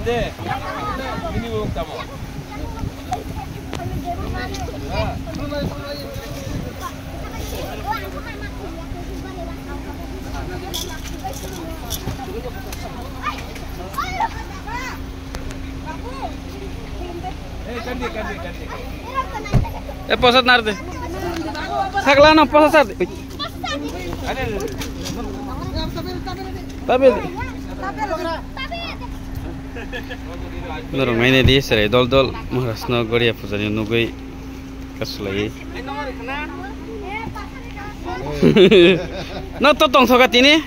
deh. Ini belum kamu. Eh posat narte. Saklano posat. Tapi Lorong ini di serai dol Maharasno Goria Puzani Nugui Kasulai. No totong sokat ini.